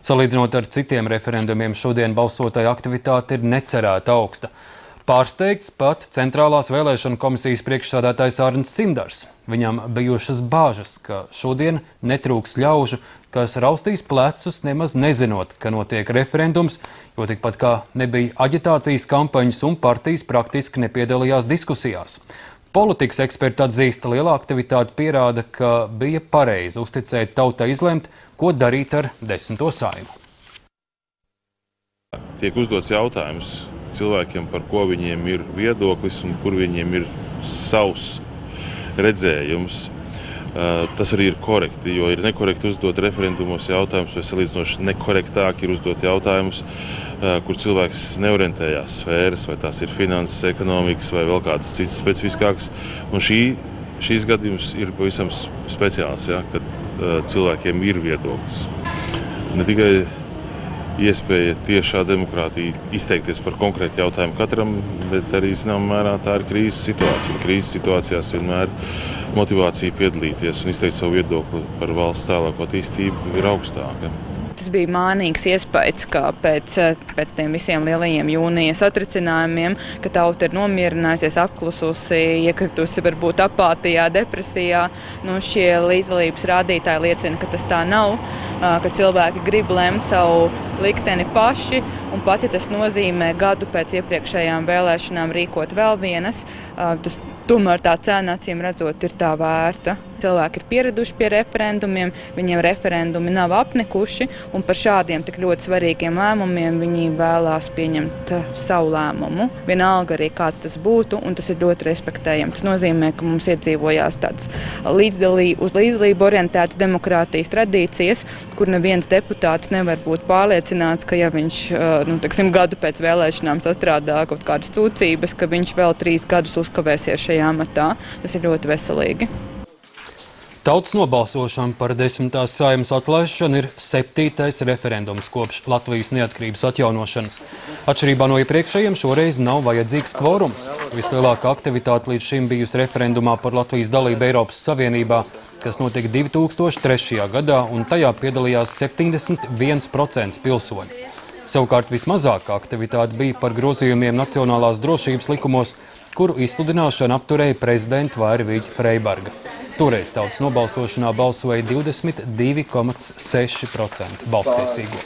Salīdzinot ar citiem referendumiem, šodien balsotāju aktivitāte ir necerēta augsta. Pārsteigts pat Centrālās vēlēšanu komisijas priekšsādātājs Arnis Cimdars. Viņam bijušas bāžas, ka šodien netrūks ļaužu, kas raustīs plecus nemaz nezinot, ka notiek referendums, jo tikpat kā nebija aģitācijas kampaņas un partijas praktiski nepiedalījās diskusijās. Politikas eksperti atzīst, liela aktivitāte pierāda, ka bija pareizi uzticēt tautai izlemt, ko darīt ar 10. Saeimu. Tiek uzdots jautājums cilvēkiem, par ko viņiem ir viedoklis un kur viņiem ir savs redzējums. Tas arī ir korekti, jo ir nekorekti uzdot referendumos jautājumus, vai salīdzinoši nekorektāk ir uzdot jautājumus, kur cilvēks neorientējās sfēras, vai tās ir finanses, ekonomikas vai vēl kādas citas specifiskākas. Un šīs gadījums ir pavisam speciāls, ja, kad cilvēkiem ir viedoklis. Ne tikai iespēja tiešā demokrātija izteikties par konkrētu jautājumu katram, bet arī, zināmā mērā, tā ir krīzes situācija. Krīzes situācijās vienmēr motivācija piedalīties un izteikt savu viedokli par valsts tālāko attīstību ir augstāka. Tas bija mānīgs iespējas, ka pēc tiem visiem lielajiem jūnija satricinājumiem, ka tauta ir nomierinājusies, apklususi, iekritusi varbūt apātijā, depresijā. Šie līdzdalības rādītāji liecina, ka tas tā nav, ka cilvēki grib lemt savu likteni paši, un pat ja tas nozīmē gadu pēc iepriekšējām vēlēšanām rīkot vēl vienas, tomēr tā cena, acīm redzot, ir tā vērta. Cilvēki ir pieraduši pie referendumiem, viņiem referendumi nav apnikuši, un par šādiem tik ļoti svarīgiem lēmumiem viņi vēlās pieņemt savu lēmumu. Vienalga arī kāds tas būtu, un tas ir ļoti respektējams. Tas nozīmē, ka mums iedzīvojās tādas uz līdzdalību orientētas demokrātijas tradīcijas, kur neviens deputāts nevar būt pārliecināts, ka ja viņš gadu pēc vēlēšanām sastrādā kaut kādas sūdzības, ka viņš vēl 3 gadus uzkavēsies šajā amatā. Tas ir ļoti veselīgi. Tautas nobalsošana par 10. Saeimas atlaišanu ir 7. referendums kopš Latvijas neatkarības atjaunošanas. Atšķirībā no iepriekšējiem šoreiz nav vajadzīgs kvorums. Vislielākā aktivitāte līdz šim bijusi referendumā par Latvijas dalību Eiropas Savienībā, kas notika 2003. gadā, un tajā piedalījās 71% pilsoņu. Savukārt vismazākā aktivitāte bija par grozījumiem Nacionālās drošības likumos, kuru izsludināšanu apturēja prezidenta Vairvīģa Freiberga. Toreiz tautas nobalsošanā balsoja 22,6% balstiesīgo.